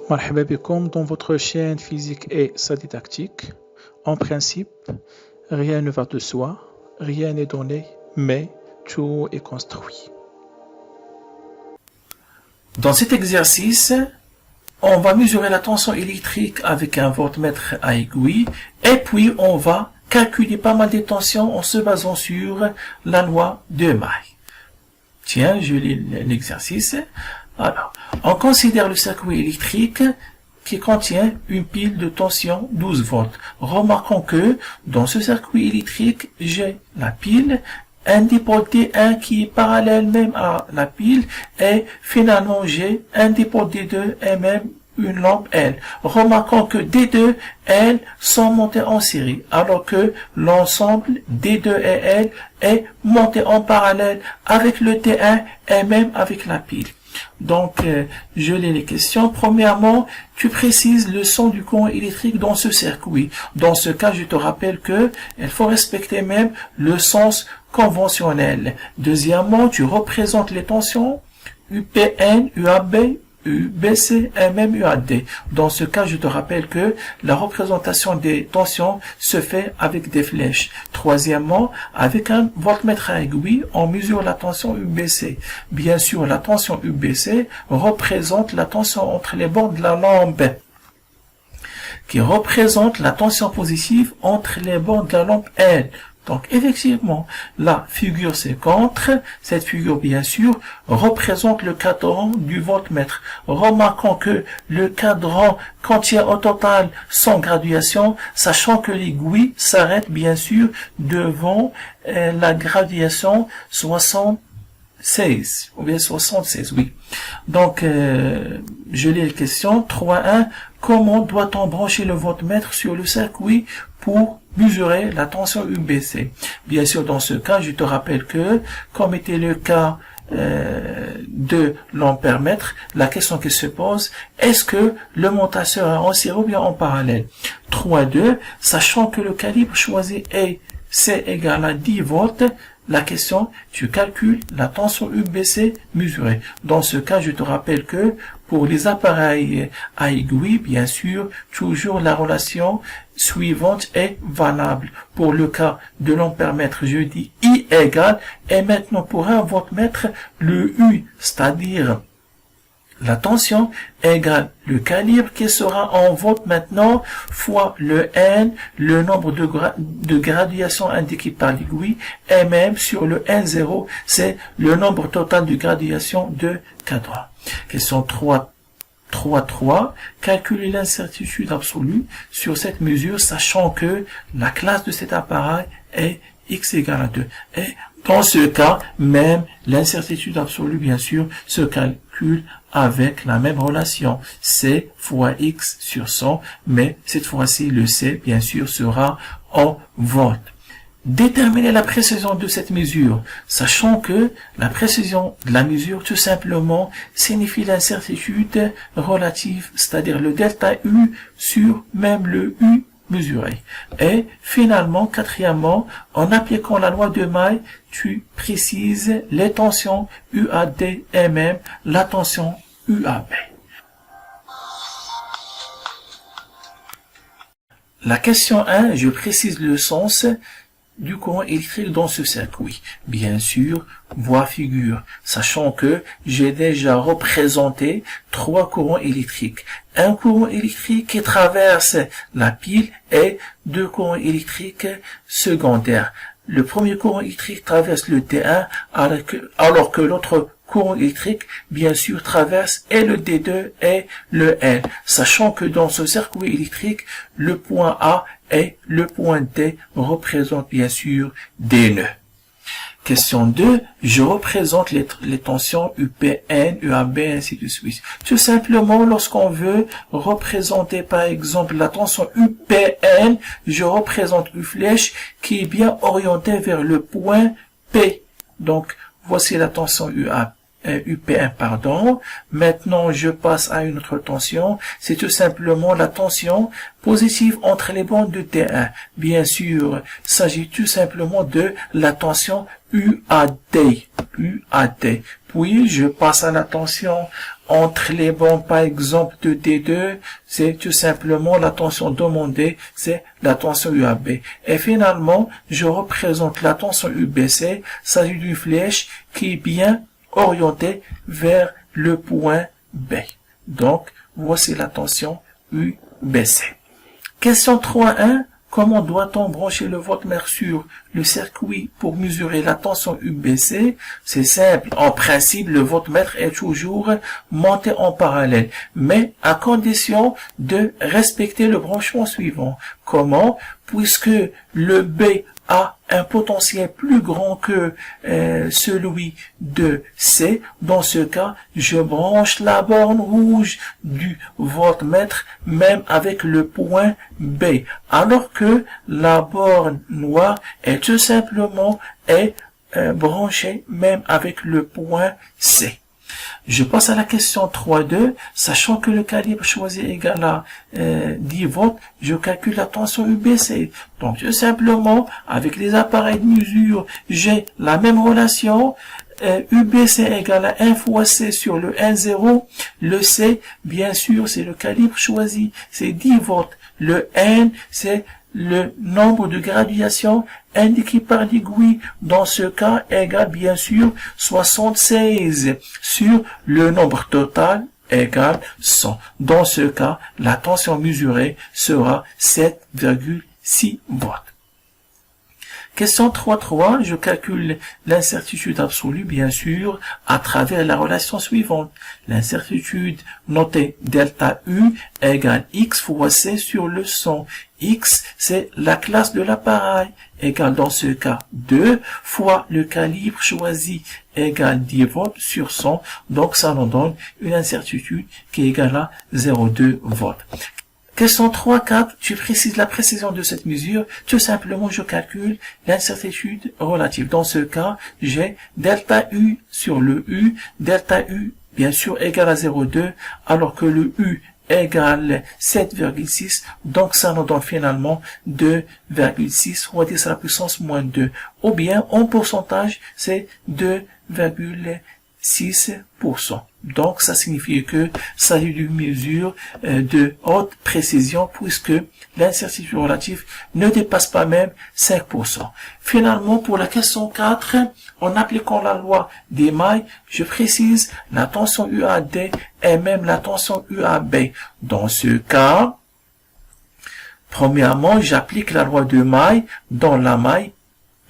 مرحبا بكم dans votre chaîne Physique et sa didactique. En principe, rien ne va de soi, rien n'est donné, mais tout est construit. Dans cet exercice, on va mesurer la tension électrique avec un voltmètre à aiguille et puis on va calculer pas mal de tensions en se basant sur la loi de May. Tiens, je lis l'exercice. Alors, on considère le circuit électrique qui contient une pile de tension 12 volts. Remarquons que dans ce circuit électrique, j'ai la pile, un dipôle D1 qui est parallèle même à la pile et finalement j'ai un dipôle D2 et même une lampe L. Remarquons que D2 et L sont montés en série alors que l'ensemble D2 et L est monté en parallèle avec le T1 et même avec la pile. Donc, je lis les questions. Premièrement, tu précises le sens du courant électrique dans ce circuit. Dans ce cas, je te rappelle que il faut respecter même le sens conventionnel. Deuxièmement, tu représentes les tensions UPN, UAB, UBC et même UAD. Dans ce cas, je te rappelle que la représentation des tensions se fait avec des flèches. Troisièmement, avec un voltmètre à aiguille, on mesure la tension UBC. Bien sûr, la tension UBC représente la tension entre les bords de la lampe, qui représente la tension positive entre les bords de la lampe L. Donc, effectivement, la figure 50, cette figure, bien sûr, représente le cadran du voltmètre. Remarquons que le cadran contient au total 100 graduations, sachant que l'aiguille s'arrête, bien sûr, devant la graduation 76, ou bien 76, oui. Donc, je lis les questions. 3.1. Comment doit-on brancher le voltmètre sur le circuit pour mesurer la tension UBC? Bien sûr, dans ce cas, je te rappelle que, comme était le cas de l'ampère-mètre, la question qui se pose, est-ce que le montage sera en série ou bien en parallèle? 3.2. Sachant que le calibre choisi est C égale à 10 volts, la question, tu calcules la tension UBC mesurée. Dans ce cas, je te rappelle que pour les appareils à aiguille, bien sûr, toujours la relation suivante est valable. Pour le cas de l'ampère-mètre, je dis I égale, et maintenant pour un voltmètre, le U, c'est-à-dire la tension égale le calibre qui sera en volts maintenant fois le N, le nombre de graduations indiquées par l'aiguille, et même sur le N0, c'est le nombre total de graduations de cadran. Question 3.3. Calculer l'incertitude absolue sur cette mesure, sachant que la classe de cet appareil est x égale à 2. Et dans ce cas, même l'incertitude absolue, bien sûr, se calcule avec la même relation, C fois X sur 100, mais cette fois-ci, le C, bien sûr, sera en volts. Déterminer la précision de cette mesure, sachant que la précision de la mesure, tout simplement, signifie l'incertitude relative, c'est-à-dire le delta U sur même le U mesuré. Et finalement, quatrièmement, en appliquant la loi de May, tu précises les tensions UAD et même la tension UAB. La question 1, je précise le sens du courant électrique dans ce circuit. Bien sûr, voie figure, sachant que j'ai déjà représenté 3 courants électriques. Un courant électrique qui traverse la pile et 2 courants électriques secondaires. Le premier courant électrique traverse le T1 alors que l'autre courant électrique, bien sûr, traverse et le D2 et le L, sachant que dans ce circuit électrique, le point A et le point D représentent bien sûr des nœuds. Question 2, je représente les tensions UPN, UAB, ainsi de suite. Tout simplement, lorsqu'on veut représenter par exemple la tension UPN, je représente une flèche qui est bien orientée vers le point P. Donc, voici la tension UPN, pardon. Maintenant, je passe à une autre tension. C'est tout simplement la tension positive entre les bandes de T1. Bien sûr, il s'agit tout simplement de la tension UAD. Puis, je passe à la tension entre les bandes, par exemple, de D2, c'est tout simplement la tension demandée, c'est la tension UAB. Et finalement, je représente la tension UBC, ça s'agit d'une flèche qui est bien orientée vers le point B. Donc, voici la tension UBC. Question 3.1. Comment doit-on brancher le voltmètre sur le circuit pour mesurer la tension UBC? C'est simple. En principe, le voltmètre est toujours monté en parallèle, mais à condition de respecter le branchement suivant. Comment? Puisque le B a un potentiel plus grand que celui de C. Dans ce cas, je branche la borne rouge du voltmètre même avec le point B, alors que la borne noire est tout simplement branchée même avec le point C. Je passe à la question 3.2. Sachant que le calibre choisi est égal à 10 volts, je calcule la tension UBC. Donc, tout simplement, avec les appareils de mesure, j'ai la même relation. UBC égale à 1 fois C sur le N0. Le C, bien sûr, c'est le calibre choisi. C'est 10 volts. Le N, c'est le nombre de graduations indiqué par l'aiguille, dans ce cas, égale bien sûr 76 sur le nombre total égale 100. Dans ce cas, la tension mesurée sera 7,6 volts. Question 3.3, je calcule l'incertitude absolue, bien sûr, à travers la relation suivante. L'incertitude notée delta U égale X fois C sur le 100. X, c'est la classe de l'appareil, égale dans ce cas 2 fois le calibre choisi, égale 10 volts sur 100. Donc, ça nous donne une incertitude qui est égale à 0,2 volts. Question 3.4, je précise la précision de cette mesure. Tout simplement, je calcule l'incertitude relative. Dans ce cas, j'ai delta U sur le U. Delta U, bien sûr, égale à 0,2, alors que le U égale 7,6. Donc, ça nous donne finalement 2,6 fois 10 à la puissance moins 2. Ou bien, en pourcentage, c'est 2,6%. Donc, ça signifie que ça s'agit d'une mesure de haute précision puisque l'incertitude relative ne dépasse pas même 5%. Finalement, pour la question 4, en appliquant la loi des mailles, je précise la tension UAD et même la tension UAB. Dans ce cas, premièrement, j'applique la loi de maille dans la maille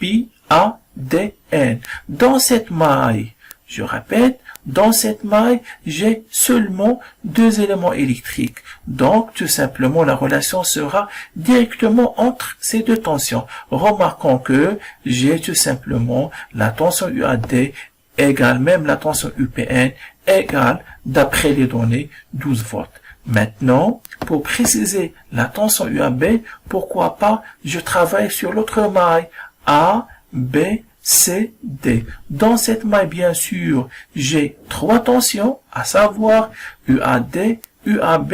PADN. Dans cette maille, je répète, dans cette maille, j'ai seulement 2 éléments électriques. Donc, tout simplement, la relation sera directement entre ces deux tensions. Remarquons que j'ai tout simplement la tension UAD égale même la tension UPN égale, d'après les données, 12 volts. Maintenant, pour préciser la tension UAB, pourquoi pas, je travaille sur l'autre maille A, B, C, D. Dans cette maille, bien sûr, j'ai 3 tensions, à savoir UAD, UAB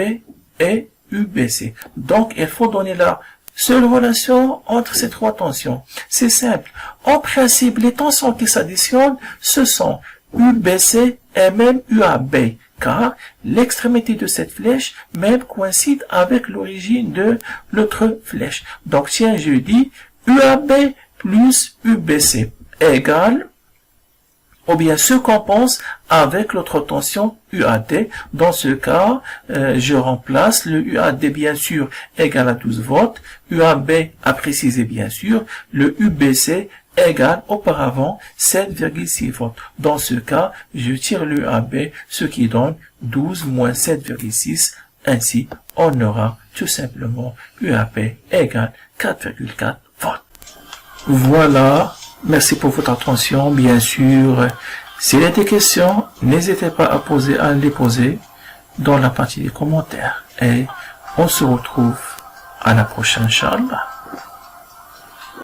et UBC. Donc, il faut donner la seule relation entre ces 3 tensions. C'est simple. En principe, les tensions qui s'additionnent, ce sont UBC et même UAB, car l'extrémité de cette flèche même coïncide avec l'origine de l'autre flèche. Donc, tiens, je dis UAB plus UBC égale, ou bien se compense avec l'autre tension UAD. Dans ce cas, je remplace le UAD bien sûr égal à 12 volts, UAB à préciser bien sûr, le UBC égale auparavant 7,6 volts. Dans ce cas, je tire le UAB, ce qui donne 12 moins 7,6. Ainsi, on aura tout simplement UAB égale 4,4 volts. Voilà. Merci pour votre attention. Bien sûr, s'il y a des questions, n'hésitez pas à les poser dans la partie des commentaires. Et on se retrouve à la prochaine, Inch'Allah.